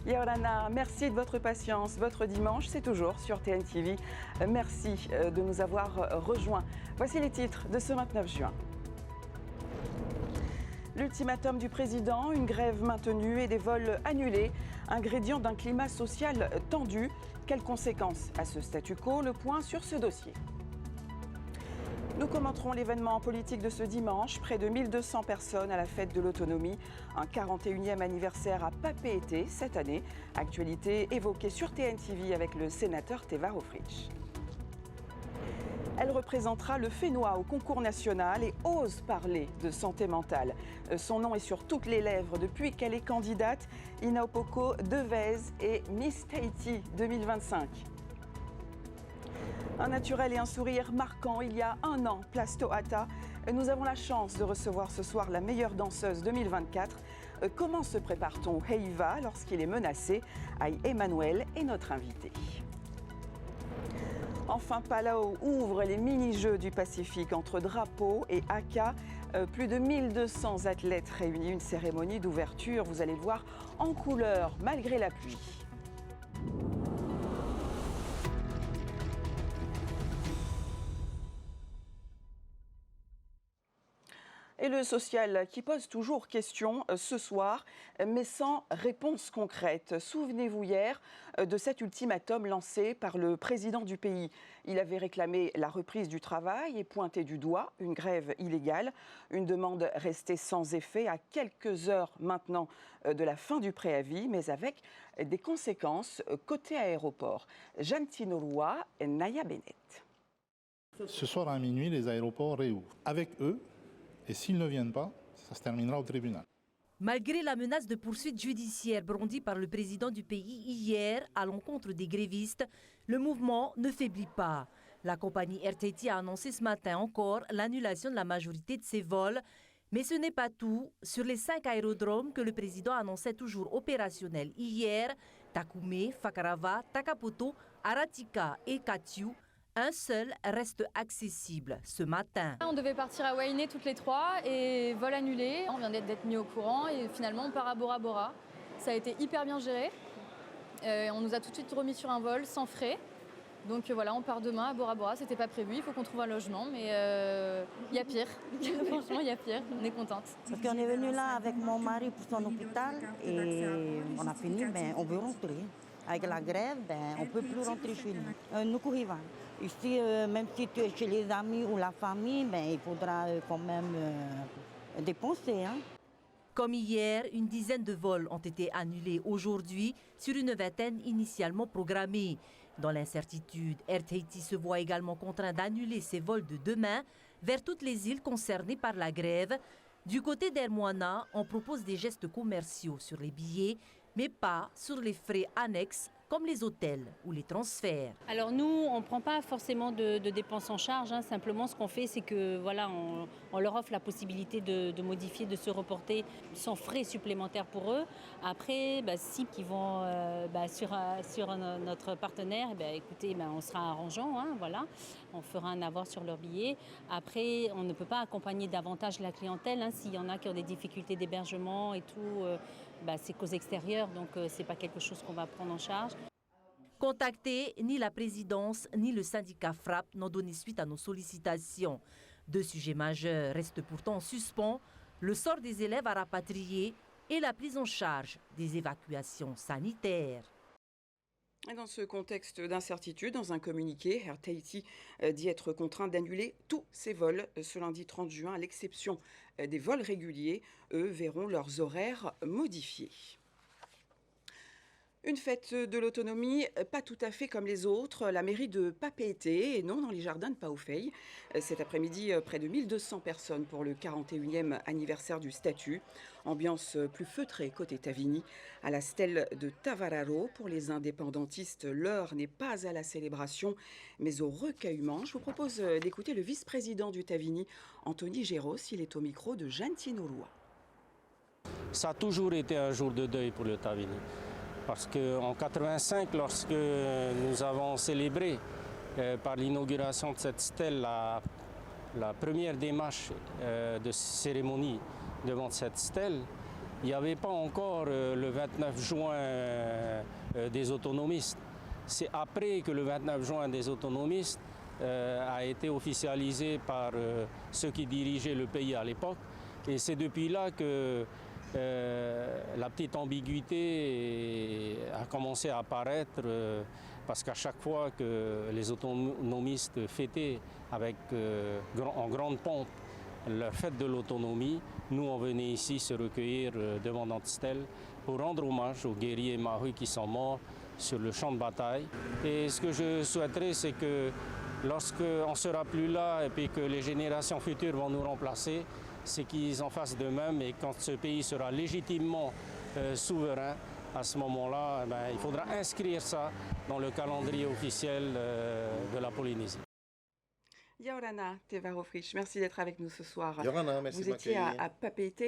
Yorana, merci de votre patience. Votre dimanche, c'est toujours sur TNTV. Merci de nous avoir rejoints. Voici les titres de ce 29 juin. L'ultimatum du président, une grève maintenue et des vols annulés, ingrédient d'un climat social tendu. Quelles conséquences à ce statu quo? Le point sur ce dossier. Nous commenterons l'événement politique de ce dimanche. Près de 1200 personnes à la fête de l'autonomie. Un 41e anniversaire à Papeete cette année. Actualité évoquée sur TNTV avec le sénateur Teva Rohfritsch. Elle représentera le Fénois au concours national et ose parler de santé mentale. Son nom est sur toutes les lèvres depuis qu'elle est candidate. Inaopoko Devez et Miss Tahiti 2025. Un naturel et un sourire marquant. Il y a un an, place Tohata, nous avons la chance de recevoir ce soir la meilleure danseuse 2024. Comment se prépare-t-on au Heiva lorsqu'il est menacé? Aïe Emmanuel est notre invité. Enfin, Palau ouvre les mini-jeux du Pacifique entre drapeaux et haka. Plus de 1200 athlètes réunis, une cérémonie d'ouverture, vous allez le voir, en couleur malgré la pluie. Et le social qui pose toujours question ce soir, mais sans réponse concrète. Souvenez-vous hier de cet ultimatum lancé par le président du pays. Il avait réclamé la reprise du travail et pointé du doigt une grève illégale. Une demande restée sans effet à quelques heures maintenant de la fin du préavis, mais avec des conséquences côté aéroport. Jeanne Tinoloa et Naya Bennett. Ce soir à minuit, les aéroports réouvrent. Avec eux, et s'ils ne viennent pas, ça se terminera au tribunal. Malgré la menace de poursuite judiciaire brandie par le président du pays hier à l'encontre des grévistes, le mouvement ne faiblit pas. La compagnie Air Tahiti a annoncé ce matin encore l'annulation de la majorité de ses vols. Mais ce n'est pas tout. Sur les 5 aérodromes que le président annonçait toujours opérationnels hier, Takoume, Fakarava, Takapoto, Aratika et Katiu, un seul reste accessible ce matin. On devait partir à Wainé toutes les 3 et vol annulé. On vient d'être mis au courant et finalement on part à Bora Bora. Ça a été hyper bien géré. On nous a tout de suite remis sur un vol sans frais. Donc voilà, on part demain à Bora Bora. C'était pas prévu, il faut qu'on trouve un logement, mais il y a pire. Franchement, il y a pire. On est contente. Parce qu'on est venu là avec mon mari pour son hôpital et on a fini, on veut rentrer. Avec la grève, on ne peut plus rentrer chez nous. Nous courons. Ici, même si tu es chez les amis ou la famille, il faudra quand même dépenser. Hein. Comme hier, une dizaine de vols ont été annulés aujourd'hui sur une vingtaine initialement programmés. Dans l'incertitude, Air Tahiti se voit également contraint d'annuler ses vols de demain vers toutes les îles concernées par la grève. Du côté d'Air Moana, on propose des gestes commerciaux sur les billets, mais pas sur les frais annexes comme les hôtels ou les transferts. Alors nous, on ne prend pas forcément de dépenses en charge. Simplement, ce qu'on fait, c'est que voilà, on leur offre la possibilité de modifier, de se reporter sans frais supplémentaires pour eux. Après, si ils vont sur notre partenaire, écoutez, on sera arrangeant. Voilà. On fera un avoir sur leur billet. Après, on ne peut pas accompagner davantage la clientèle. S'il y en a qui ont des difficultés d'hébergement et tout, c'est cause extérieure, donc ce n'est pas quelque chose qu'on va prendre en charge. Contactés, ni la présidence ni le syndicat FRAP n'ont donné suite à nos sollicitations. 2 sujets majeurs restent pourtant en suspens, le sort des élèves à rapatrier et la prise en charge des évacuations sanitaires. Et dans ce contexte d'incertitude, dans un communiqué, Air Tahiti dit être contraint d'annuler tous ses vols ce lundi 30 juin, à l'exception des vols réguliers. Eux verront leurs horaires modifiés. Une fête de l'autonomie, pas tout à fait comme les autres. La mairie de Papeete, et non dans les jardins de Paufei. Cet après-midi, près de 1200 personnes pour le 41e anniversaire du statut. Ambiance plus feutrée côté Tavini. À la stèle de Tavararo, pour les indépendantistes, l'heure n'est pas à la célébration, mais au recueillement. Je vous propose d'écouter le vice-président du Tavini, Anthony Géros. Il est au micro de Jeanne Tinoloa. Ça a toujours été un jour de deuil pour le Tavini. Parce qu'en 1985, lorsque nous avons célébré par l'inauguration de cette stèle la première démarche de cérémonie devant cette stèle, il n'y avait pas encore le 29 juin des autonomistes. C'est après que le 29 juin des autonomistes a été officialisé par ceux qui dirigeaient le pays à l'époque. Et c'est depuis là que la petite ambiguïté a commencé à apparaître parce qu'à chaque fois que les autonomistes fêtaient en grande pompe leur fête de l'autonomie, nous on venait ici se recueillir devant notre stèle pour rendre hommage aux guerriers maoris qui sont morts sur le champ de bataille. Et ce que je souhaiterais, c'est que lorsqu'on ne sera plus là et puis que les générations futures vont nous remplacer, c'est qu'ils en fassent de même, et quand ce pays sera légitimement souverain, à ce moment-là, il faudra inscrire ça dans le calendrier officiel de la Polynésie. Yorana Teva-Rofrich, merci d'être avec nous ce soir. Yorana, merci Vous étiez à Papeete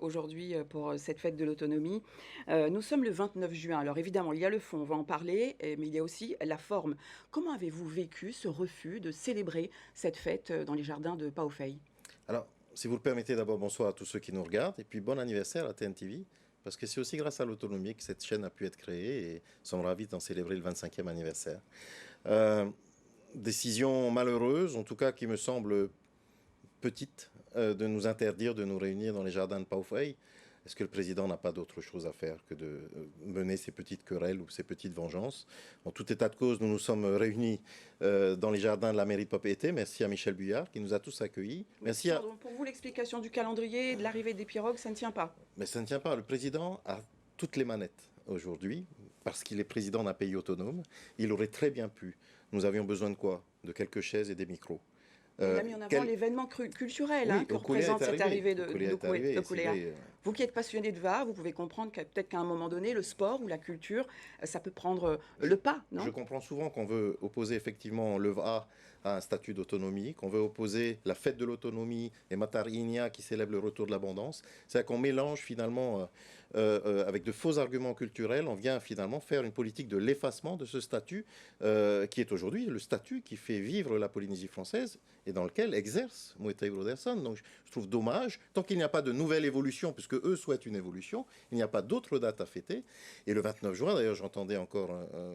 aujourd'hui pour cette fête de l'autonomie. Nous sommes le 29 juin. Alors évidemment, il y a le fond, on va en parler, mais il y a aussi la forme. Comment avez-vous vécu ce refus de célébrer cette fête dans les jardins de Paufei? Alors, si vous le permettez, d'abord, bonsoir à tous ceux qui nous regardent, et puis bon anniversaire à TNTV, parce que c'est aussi grâce à l'autonomie que cette chaîne a pu être créée, et nous sommes ravis d'en célébrer le 25e anniversaire. Décision malheureuse, en tout cas qui me semble petite, de nous interdire de nous réunir dans les jardins de Paufei. Est-ce que le président n'a pas d'autre chose à faire que de mener ces petites querelles ou ces petites vengeances? En tout état de cause, nous nous sommes réunis dans les jardins de la mairie de Papeete. Merci à Michel Buyard qui nous a tous accueillis. Merci Pardon, pour vous, l'explication du calendrier et de l'arrivée des pirogues, ça ne tient pas? Mais ça ne tient pas. Le président a toutes les manettes aujourd'hui parce qu'il est président d'un pays autonome. Il aurait très bien pu. Nous avions besoin de quoi? De quelques chaises et des micros. Il a mis en avant l'événement culturel que représente cette arrivée de Kuléa. Vous qui êtes passionné de VA, vous pouvez comprendre que peut-être qu'à un moment donné, le sport ou la culture, ça peut prendre le pas, non? Je comprends souvent qu'on veut opposer effectivement le VA à un statut d'autonomie, qu'on veut opposer la fête de l'autonomie et Matarinia qui célèbre le retour de l'abondance. C'est-à-dire qu'on mélange finalement avec de faux arguments culturels, on vient finalement faire une politique de l'effacement de ce statut qui est aujourd'hui le statut qui fait vivre la Polynésie française et dans lequel exerce Moetai Broderson. Donc je trouve dommage, tant qu'il n'y a pas de nouvelle évolution, puisque eux souhaitent une évolution, il n'y a pas d'autre date à fêter. Et le 29 juin, d'ailleurs j'entendais encore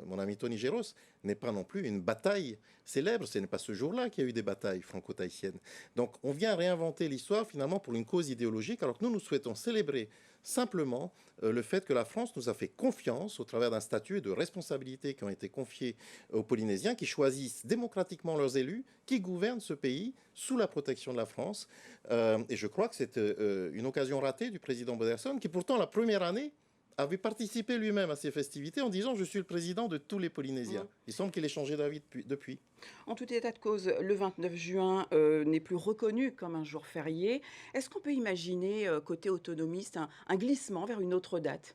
mon ami Tony Géros, n'est pas non plus une bataille célèbre, ce n'est pas ce jour-là qu'il y a eu des batailles franco-tahitiennes. Donc on vient réinventer l'histoire finalement pour une cause idéologique, alors que nous souhaitons célébrer simplement le fait que la France nous a fait confiance au travers d'un statut et de responsabilités qui ont été confiés aux Polynésiens, qui choisissent démocratiquement leurs élus, qui gouvernent ce pays sous la protection de la France. Et je crois que c'est une occasion ratée du président Broderson, qui pourtant la première année avait participé lui-même à ces festivités en disant « je suis le président de tous les Polynésiens ». Il semble qu'il ait changé d'avis depuis. En tout état de cause, le 29 juin n'est plus reconnu comme un jour férié. Est-ce qu'on peut imaginer, côté autonomiste, un glissement vers une autre date?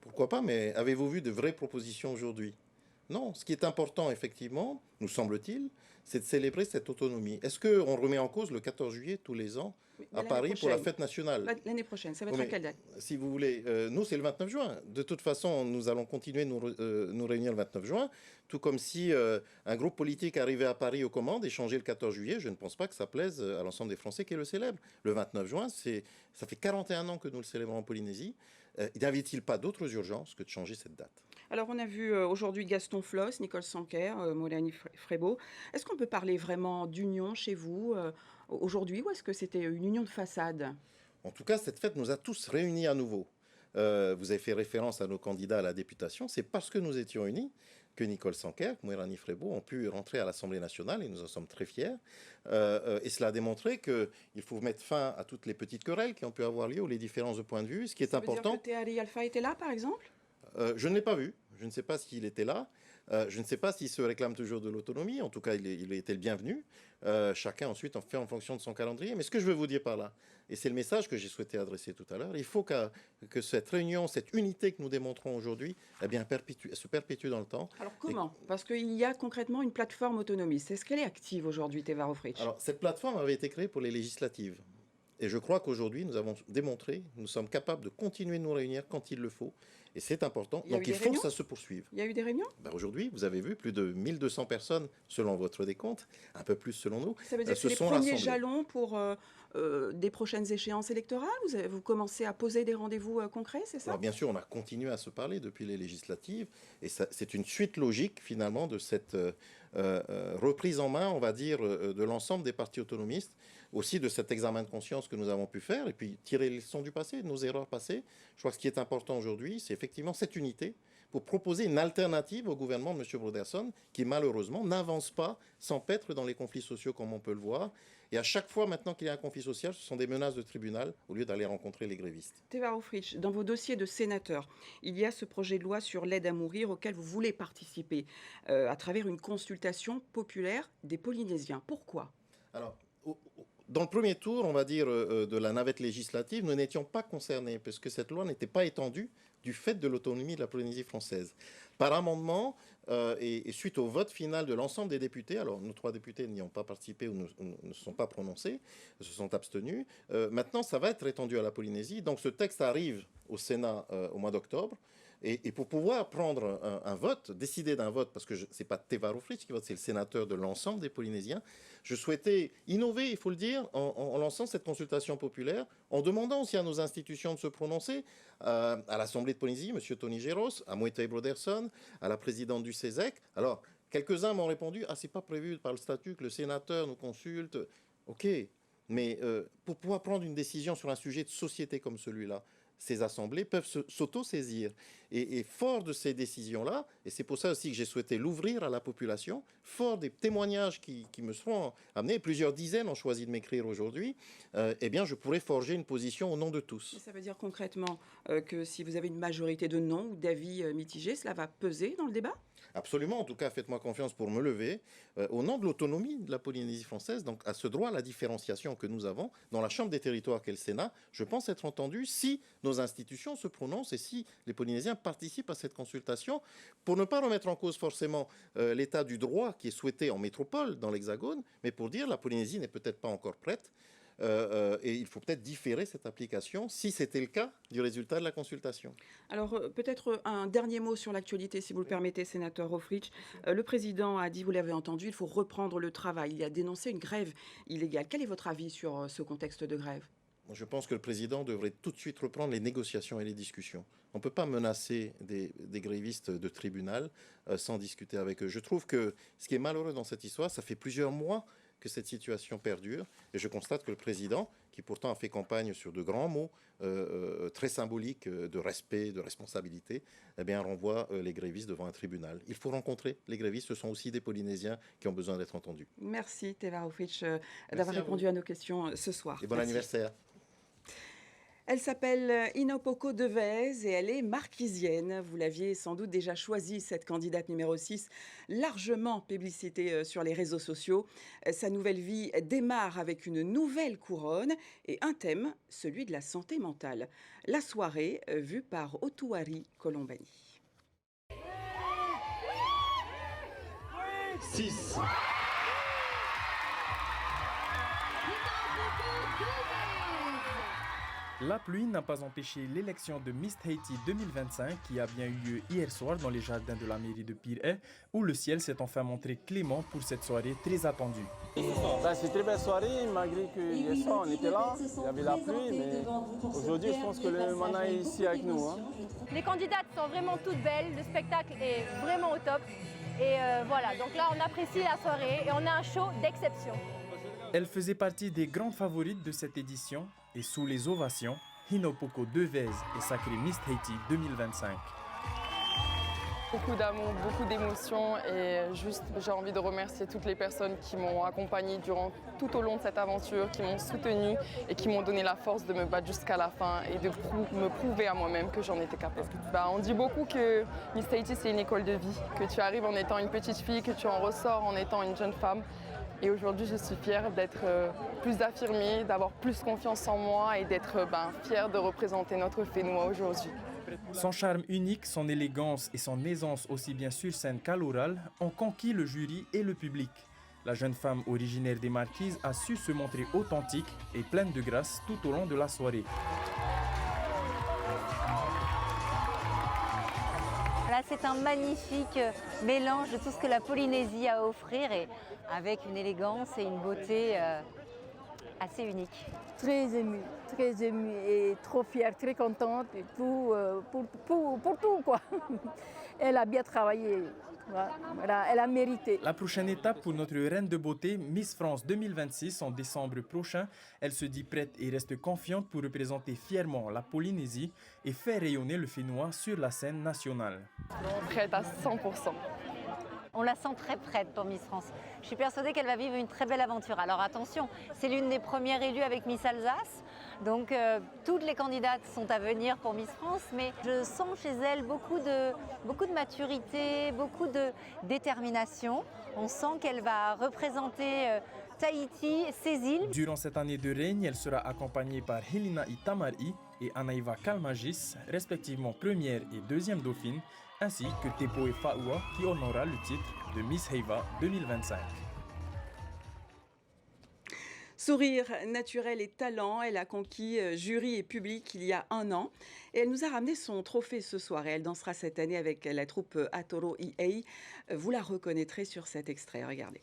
Pourquoi pas, mais avez-vous vu de vraies propositions aujourd'hui? Non, ce qui est important, effectivement, nous semble-t-il, c'est de célébrer cette autonomie. Est-ce qu'on remet en cause le 14 juillet tous les ans à Paris pour la fête nationale? L'année prochaine, ça va être à quelle date? Si vous voulez, nous, c'est le 29 juin. De toute façon, nous allons continuer de nous réunir le 29 juin, tout comme si un groupe politique arrivait à Paris aux commandes et changeait le 14 juillet. Je ne pense pas que ça plaise à l'ensemble des Français qui le célèbrent. Le 29 juin, ça fait 41 ans que nous le célébrons en Polynésie. N'y avait-il pas d'autres urgences que de changer cette date? Alors, on a vu aujourd'hui Gaston Floss, Nicole Sanquer, Mélanie Frébeau. Est-ce qu'on peut parler vraiment d'union chez vous aujourd'hui, ou est-ce que c'était une union de façade? En tout cas, cette fête nous a tous réunis à nouveau. Vous avez fait référence à nos candidats à la députation. C'est parce que nous étions unis que Nicole Sanquer, Mélanie Frébeau ont pu rentrer à l'Assemblée nationale et nous en sommes très fiers. Et cela a démontré qu'il faut mettre fin à toutes les petites querelles qui ont pu avoir lieu ou les différences de point de vue. Ce qui est important. Veut dire que Tehari Alpha était là, par exemple? Je ne l'ai pas vu. Je ne sais pas s'il était là. Je ne sais pas s'il se réclame toujours de l'autonomie. En tout cas, il était le bienvenu. Chacun ensuite en fait en fonction de son calendrier. Mais ce que je veux vous dire par là, et c'est le message que j'ai souhaité adresser tout à l'heure, il faut que cette réunion, cette unité que nous démontrons aujourd'hui, eh bien, se perpétue dans le temps. Alors comment? Parce qu'il y a concrètement une plateforme autonomiste. Est-ce qu'elle est active aujourd'hui, Teva-Rofrich? Alors, cette plateforme avait été créée pour les législatives. Et je crois qu'aujourd'hui, nous avons démontré, nous sommes capables de continuer de nous réunir quand il le faut. Et c'est important. Donc il faut que ça se poursuive. Il y a eu des réunions? Aujourd'hui, vous avez vu, plus de 1200 personnes, selon votre décompte, un peu plus selon nous, ça veut dire que c'est les premiers jalons pour des prochaines échéances électorales? Vous commencez à poser des rendez-vous concrets, c'est ça? Alors, bien sûr, on a continué à se parler depuis les législatives. Et c'est une suite logique, finalement, de cette reprise en main, on va dire, de l'ensemble des partis autonomistes, aussi de cet examen de conscience que nous avons pu faire, et puis tirer les leçons du passé, de nos erreurs passées. Je crois que ce qui est important aujourd'hui, c'est effectivement cette unité pour proposer une alternative au gouvernement de M. Broderson, qui malheureusement n'avance pas, s'empêtre dans les conflits sociaux comme on peut le voir. Et à chaque fois maintenant qu'il y a un conflit social, ce sont des menaces de tribunal au lieu d'aller rencontrer les grévistes. Teva Rohfritsch, dans vos dossiers de sénateur, il y a ce projet de loi sur l'aide à mourir auquel vous voulez participer à travers une consultation populaire des Polynésiens. Pourquoi? Alors, dans le premier tour, on va dire, de la navette législative, nous n'étions pas concernés, parce que cette loi n'était pas étendue du fait de l'autonomie de la Polynésie française. Par amendement, et suite au vote final de l'ensemble des députés, alors nos 3 députés n'y ont pas participé ou ne se sont pas prononcés, se sont abstenus, maintenant ça va être étendu à la Polynésie. Donc ce texte arrive au Sénat au mois d'octobre. Et pour pouvoir prendre un vote, décider d'un vote, parce que ce n'est pas Teva Rohfritsch qui vote, c'est le sénateur de l'ensemble des Polynésiens, je souhaitais innover, il faut le dire, en lançant cette consultation populaire, en demandant aussi à nos institutions de se prononcer, à l'Assemblée de Polynésie, M. Tony Geros, à Moetai Broderson, à la présidente du CESEC. Alors, quelques-uns m'ont répondu « Ah, c'est pas prévu par le statut que le sénateur nous consulte. » Ok, mais pour pouvoir prendre une décision sur un sujet de société comme celui-là, ces assemblées peuvent s'auto-saisir. Et fort de ces décisions-là, et c'est pour ça aussi que j'ai souhaité l'ouvrir à la population, fort des témoignages qui me seront amenés, plusieurs dizaines ont choisi de m'écrire aujourd'hui, eh bien je pourrais forger une position au nom de tous. Ça veut dire concrètement que si vous avez une majorité de non ou d'avis mitigés, cela va peser dans le débat? Absolument, en tout cas, faites-moi confiance pour me lever au nom de l'autonomie de la Polynésie française, donc à ce droit à la différenciation que nous avons dans la Chambre des territoires qu'est le Sénat, je pense être entendu si nos institutions se prononcent et si les Polynésiens participent à cette consultation pour ne pas remettre en cause forcément l'état du droit qui est souhaité en métropole, dans l'Hexagone, mais pour dire la Polynésie n'est peut-être pas encore prête. Et il faut peut-être différer cette application si c'était le cas du résultat de la consultation. Alors peut-être un dernier mot sur l'actualité, si vous le permettez, sénateur Rohfritsch. Le président a dit, vous l'avez entendu, il faut reprendre le travail. Il a dénoncé une grève illégale. Quel est votre avis sur ce contexte de grève? Je pense que le président devrait tout de suite reprendre les négociations et les discussions. On ne peut pas menacer des grévistes de tribunal sans discuter avec eux. Je trouve que ce qui est malheureux dans cette histoire, ça fait plusieurs mois que cette situation perdure. Et je constate que le président, qui pourtant a fait campagne sur de grands mots très symboliques de respect, de responsabilité, eh bien, renvoie les grévistes devant un tribunal. Il faut rencontrer les grévistes. Ce sont aussi des Polynésiens qui ont besoin d'être entendus. Merci Teva Rohfritsch d'avoir répondu à nos questions ce soir. Et bon anniversaire. Elle s'appelle Inopoko Devez et elle est marquisienne. Vous l'aviez sans doute déjà choisie, cette candidate numéro 6, largement publicitée sur les réseaux sociaux. Sa nouvelle vie démarre avec une nouvelle couronne et un thème, celui de la santé mentale. La soirée vue par Otuari Colombani. 6. La pluie n'a pas empêché l'élection de Miss Haiti 2025 qui a bien eu lieu hier soir dans les jardins de la mairie de Pirée où le ciel s'est enfin montré clément pour cette soirée très attendue. C'est une très belle soirée malgré que hier soir on était là, il y avait la pluie, mais aujourd'hui je pense que le mana est ici avec nous. Les candidates sont vraiment toutes belles, le spectacle est vraiment au top et voilà, donc là on apprécie la soirée et on a un show d'exception. Elle faisait partie des grandes favorites de cette édition et sous les ovations, Inopoko Devez est sacrée Miss Haiti 2025. Beaucoup d'amour, beaucoup d'émotions et juste j'ai envie de remercier toutes les personnes qui m'ont accompagnée tout au long de cette aventure, qui m'ont soutenue et qui m'ont donné la force de me battre jusqu'à la fin et de me prouver à moi-même que j'en étais capable. On dit beaucoup que Miss Haiti c'est une école de vie, que tu arrives en étant une petite fille, que tu en ressors en étant une jeune femme. Et aujourd'hui, je suis fière d'être plus affirmée, d'avoir plus confiance en moi et d'être fière de représenter notre Fénois aujourd'hui. Son charme unique, son élégance et son aisance aussi bien sur scène qu'à l'oral ont conquis le jury et le public. La jeune femme originaire des Marquises a su se montrer authentique et pleine de grâce tout au long de la soirée. Là, c'est un magnifique mélange de tout ce que la Polynésie a à offrir et avec une élégance et une beauté assez unique. Très émue et trop fière, très contente et tout, pour tout quoi. Elle a bien travaillé, voilà, elle a mérité. La prochaine étape pour notre reine de beauté, Miss France 2026 en décembre prochain, elle se dit prête et reste confiante pour représenter fièrement la Polynésie et faire rayonner le Fénois sur la scène nationale. Prête à 100%. On la sent très prête pour Miss France. Je suis persuadée qu'elle va vivre une très belle aventure. Alors attention, c'est l'une des premières élues avec Miss Alsace. Donc toutes les candidates sont à venir pour Miss France, mais je sens chez elle beaucoup de maturité, beaucoup de détermination. On sent qu'elle va représenter Tahiti, ses îles. Durant cette année de règne, elle sera accompagnée par Helena Itamari et Anaïva Kalmagis, respectivement première et deuxième dauphine, ainsi que Tepo et Faoua qui honorera le titre de Miss Heiva 2025. Sourire naturel et talent, elle a conquis jury et public il y a 1 an. Et elle nous a ramené son trophée ce soir. Et elle dansera cette année avec la troupe Atoro Iei. Vous la reconnaîtrez sur cet extrait, regardez.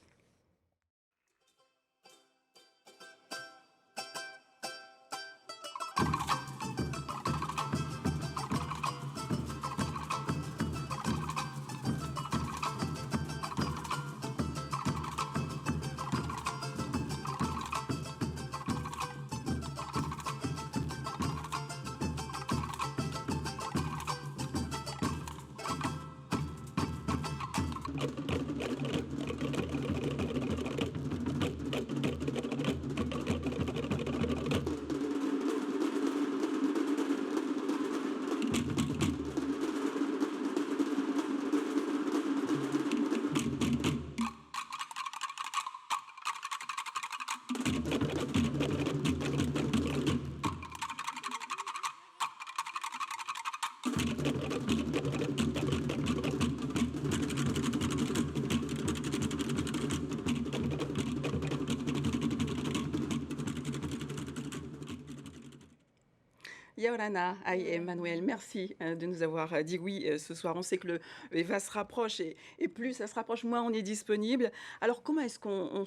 Yaorana, Emmanuel, merci de nous avoir dit oui ce soir. On sait que le EVA se rapproche et plus ça se rapproche, moins on est disponible. Alors comment est-ce qu'on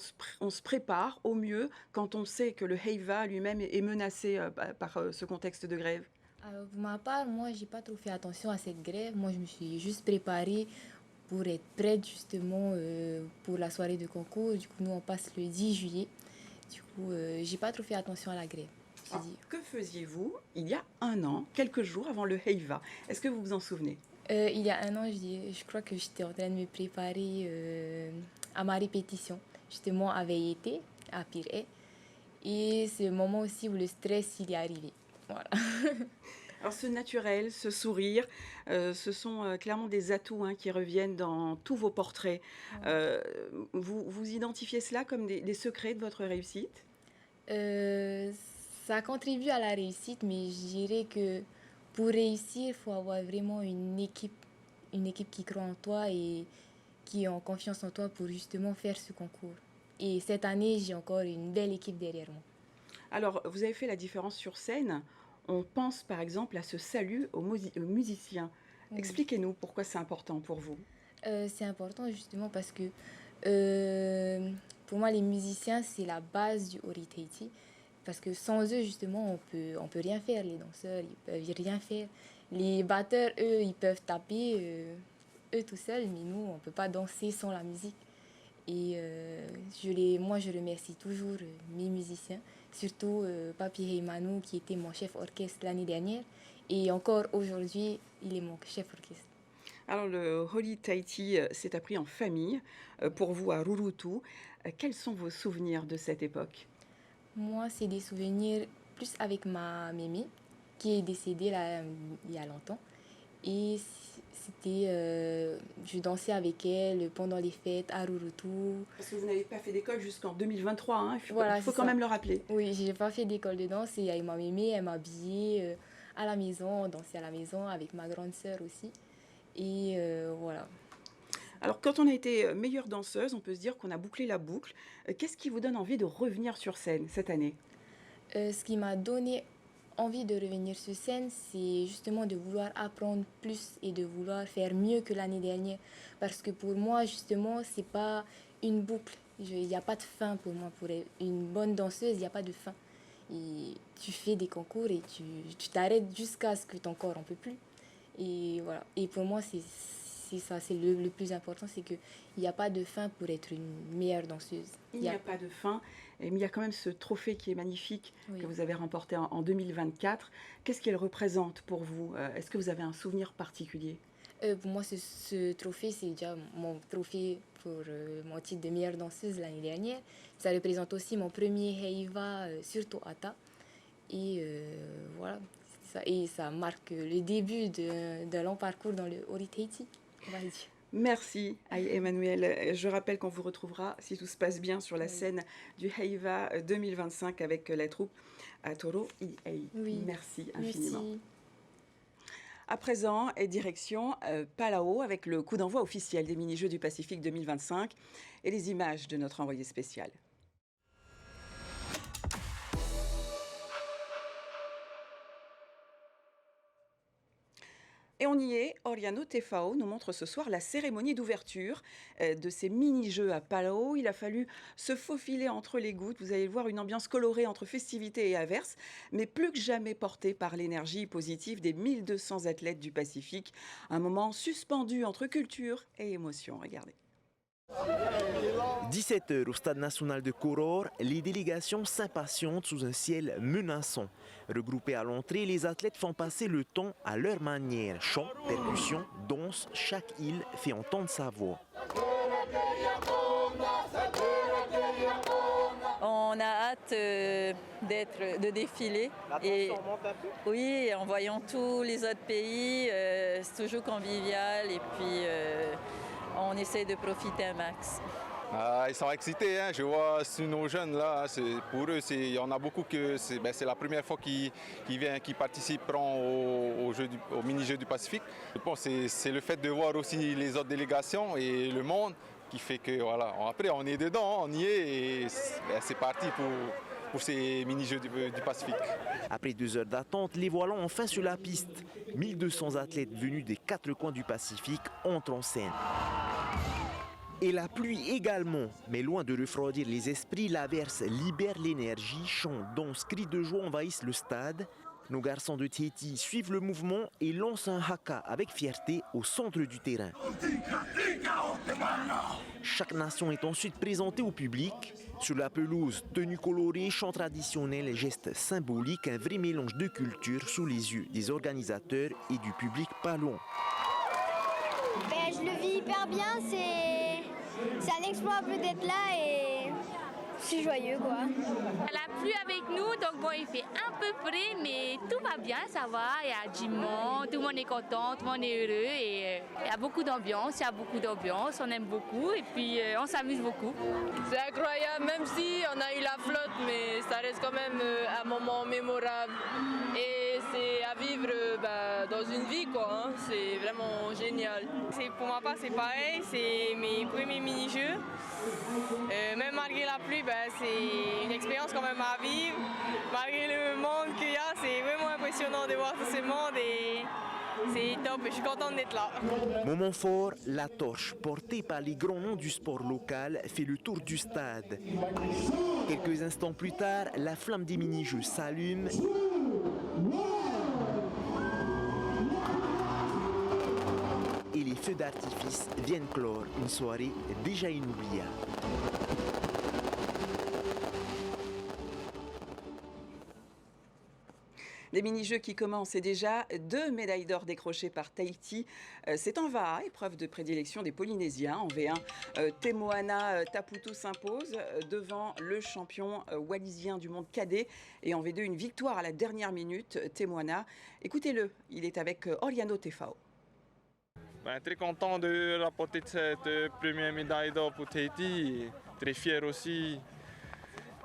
se prépare au mieux quand on sait que le Heiva lui-même est menacé par ce contexte de grève? Alors, pour ma part, moi, j'ai pas trop fait attention à cette grève. Moi, je me suis juste préparée pour être prête justement pour la soirée de concours. Du coup, nous, on passe le 10 juillet. Du coup, j'ai pas trop fait attention à la grève. Alors, que faisiez-vous il y a 1 an, quelques jours avant le Heiva? Est-ce que vous vous en souvenez? Il y a 1 an, je crois que j'étais en train de me préparer à ma répétition, justement à VIT, à Pirée. Et c'est le moment aussi où le stress il est arrivé. Voilà. Alors ce naturel, ce sourire, ce sont clairement des atouts qui reviennent dans tous vos portraits. Vous identifiez cela comme des secrets de votre réussite? Ça contribue à la réussite, mais je dirais que pour réussir, il faut avoir vraiment une équipe qui croit en toi et qui a confiance en toi pour justement faire ce concours. Et cette année, j'ai encore une belle équipe derrière moi. Alors, vous avez fait la différence sur scène. On pense par exemple à ce salut aux musiciens. Oui. Expliquez-nous pourquoi c'est important pour vous. C'est important justement parce que pour moi, les musiciens, c'est la base du Ori Tahiti. Parce que sans eux, justement, on peut rien faire. Les danseurs, ils peuvent rien faire. Les batteurs, eux, ils peuvent taper eux tout seuls, mais nous, on ne peut pas danser sans la musique. Et moi, je remercie toujours mes musiciens, surtout Papi Heimanu, qui était mon chef orchestre l'année dernière. Et encore aujourd'hui, il est mon chef orchestre. Alors, le Holy Tahiti s'est appris en famille, pour vous à Rurutu. Quels sont vos souvenirs de cette époque? Moi, c'est des souvenirs plus avec ma mémé, qui est décédée là, il y a longtemps. Et je dansais avec elle pendant les fêtes à Rurutu. Parce que vous n'avez pas fait d'école jusqu'en 2023, Voilà, il faut quand même le rappeler. Oui, je n'ai pas fait d'école de danse et avec ma mémé, elle m'a habillée à la maison, on dansait à la maison avec ma grande sœur aussi. Et voilà. Alors, quand on a été meilleure danseuse, on peut se dire qu'on a bouclé la boucle. Qu'est-ce qui vous donne envie de revenir sur scène cette année? Ce qui m'a donné envie de revenir sur scène, c'est justement de vouloir apprendre plus et de vouloir faire mieux que l'année dernière. Parce que pour moi, justement, c'est pas une boucle. Il n'y a pas de fin pour moi. Pour une bonne danseuse, il n'y a pas de fin. Et tu fais des concours et tu t'arrêtes jusqu'à ce que ton corps n'en peut plus. Et voilà. Et pour moi, c'est ça, c'est le plus important, c'est qu'il n'y a pas de fin pour être une meilleure danseuse. Il n'y a pas de fin, mais il y a quand même ce trophée qui est magnifique, Oui. que vous avez remporté en 2024. Qu'est-ce qu'il représente pour vous? Est-ce que vous avez un souvenir particulier? Pour moi, ce trophée, c'est déjà mon trophée pour mon titre de meilleure danseuse l'année dernière. Ça représente aussi mon premier Heiva sur Toata. Et voilà, ça, et ça marque le début d'un long parcours dans le Oriteiti, on va dire. Merci Emmanuel. Je rappelle qu'on vous retrouvera, si tout se passe bien, sur la scène du Heiva 2025 avec la troupe Toro Iei. Oui. Merci infiniment. Merci. À présent, et direction Palau avec le coup d'envoi officiel des mini-jeux du Pacifique 2025 et les images de notre envoyé spécial. Et on y est, Oriano Tefao nous montre ce soir la cérémonie d'ouverture de ces mini-jeux à Palau. Il a fallu se faufiler entre les gouttes. Vous allez le voir, une ambiance colorée entre festivité et averse, mais plus que jamais portée par l'énergie positive des 1200 athlètes du Pacifique. Un moment suspendu entre culture et émotion. Regardez. 17h au Stade national de Koror, les délégations s'impatientent sous un ciel menaçant. Regroupés à l'entrée, les athlètes font passer le temps à leur manière. Chant, percussion, danse, chaque île fait entendre sa voix. On a hâte de défiler. Et oui, en voyant tous les autres pays, c'est toujours convivial et puis on essaie de profiter un max. Ils sont excités, hein. Je vois sur nos jeunes là, pour eux, il y en a beaucoup que c'est la première fois qu'ils participeront au mini-jeux du Pacifique. Je pense que c'est le fait de voir aussi les autres délégations et le monde qui fait que voilà. Après on est dedans, on y est et c'est parti pour ces mini-jeux du Pacifique. Après 2 heures d'attente, les voilà enfin sur la piste. 1200 athlètes venus des 4 coins du Pacifique entrent en scène. Et la pluie également, mais loin de refroidir les esprits, l'averse libère l'énergie, chants, danses, cris de joie envahissent le stade. Nos garçons de Tahiti suivent le mouvement et lancent un haka avec fierté au centre du terrain. Chaque nation est ensuite présentée au public. Sur la pelouse, tenue colorée, chants traditionnels, gestes symboliques, un vrai mélange de culture sous les yeux des organisateurs et du public pas loin. Je le vis hyper bien, c'est un exploit un peu d'être là et c'est joyeux quoi. La pluie avec nous, donc bon, il fait un peu frais, mais tout va bien, ça va, il y a du monde, tout le monde est content, tout le monde est heureux et il y a beaucoup d'ambiance, on aime beaucoup et puis on s'amuse beaucoup. C'est incroyable, même si on a eu la flotte, mais ça reste quand même un moment mémorable et c'est à vivre dans une vie quoi, hein. C'est vraiment génial. Pour ma part c'est pareil, c'est mes premiers mini-jeux. Même malgré la pluie, c'est une expérience quand même à vivre. Malgré le monde qu'il y a, c'est vraiment impressionnant de voir tout ce monde et c'est top, je suis contente d'être là. Moment fort, la torche portée par les grands noms du sport local fait le tour du stade. Quelques instants plus tard, la flamme des mini-jeux s'allume. Et les feux d'artifice viennent clore une soirée déjà inoubliable. Des mini-jeux qui commencent et déjà 2 médailles d'or décrochées par Tahiti. C'est en Va'a, épreuve de prédilection des Polynésiens. En V1, Temoana Taputu s'impose devant le champion wallisien du monde cadet. Et en V2, une victoire à la dernière minute, Temoana. Écoutez-le, il est avec Oriano Tefao. Très content de rapporter cette première médaille d'or pour Tahiti. Très fier aussi.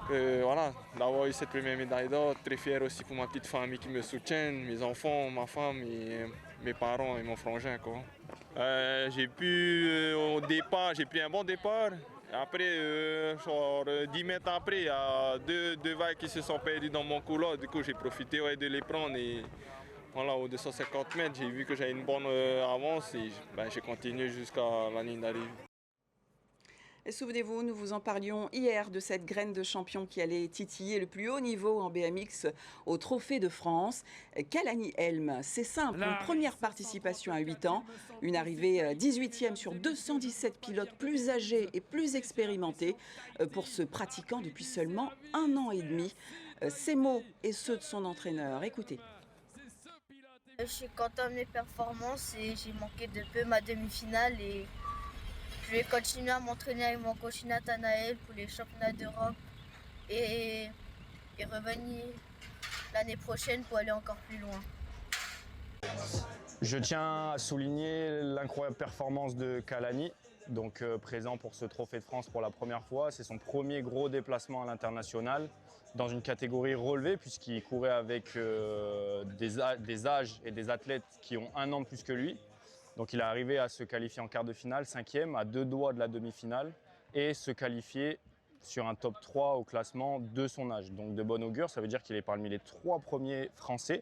D'avoir eu cette première médaille d'or, très fier aussi pour ma petite famille qui me soutiennent, mes enfants, ma femme, et mes parents et mon frangin. J'ai pu, au départ, j'ai pris un bon départ. Après, genre 10 mètres après, il y a deux vagues qui se sont perdues dans mon couloir. Du coup, j'ai profité de les prendre. Et voilà, aux 250 mètres, j'ai vu que j'avais une bonne avance et j'ai continué jusqu'à la ligne d'arrivée. Et souvenez-vous, nous vous en parlions hier de cette graine de champion qui allait titiller le plus haut niveau en BMX au Trophée de France. Kalani Helm, c'est simple, une première participation à 8 ans, une arrivée 18e sur 217 pilotes plus âgés et plus expérimentés pour ce pratiquant depuis seulement 1 an et demi. Ses mots et ceux de son entraîneur, écoutez. Je suis content de mes performances et j'ai manqué de peu ma demi-finale et je vais continuer à m'entraîner avec mon coach Nathanaël pour les championnats d'Europe et revenir l'année prochaine pour aller encore plus loin. Je tiens à souligner l'incroyable performance de Kalani, donc présent pour ce Trophée de France pour la première fois. C'est son premier gros déplacement à l'international dans une catégorie relevée puisqu'il courait avec des âges et des athlètes qui ont 1 an de plus que lui. Donc il est arrivé à se qualifier en quart de finale, 5e, à 2 doigts de la demi-finale, et se qualifier sur un top 3 au classement de son âge. Donc de bon augure, ça veut dire qu'il est parmi les 3 premiers Français,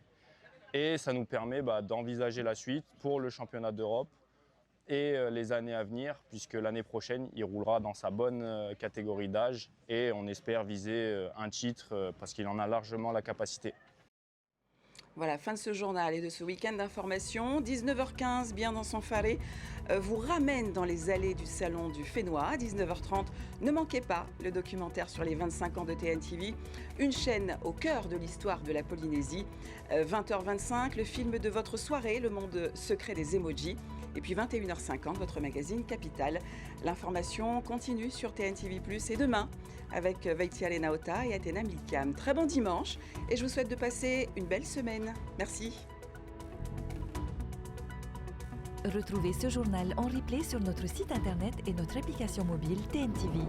et ça nous permet d'envisager la suite pour le championnat d'Europe et les années à venir, puisque l'année prochaine, il roulera dans sa bonne catégorie d'âge, et on espère viser un titre parce qu'il en a largement la capacité. Voilà, fin de ce journal et de ce week-end d'information. 19h15, bien dans son faré, vous ramène dans les allées du salon du Fénois. À 19h30, ne manquez pas le documentaire sur les 25 ans de TNTV, une chaîne au cœur de l'histoire de la Polynésie. 20h25, le film de votre soirée, Le monde secret des emojis. Et puis 21h50, votre magazine Capital. L'information continue sur TNTV+, et demain, avec Vaitiale Naota et Athéna Milcam. Très bon dimanche et je vous souhaite de passer une belle semaine. Merci. Retrouvez ce journal en replay sur notre site internet et notre application mobile TNTV.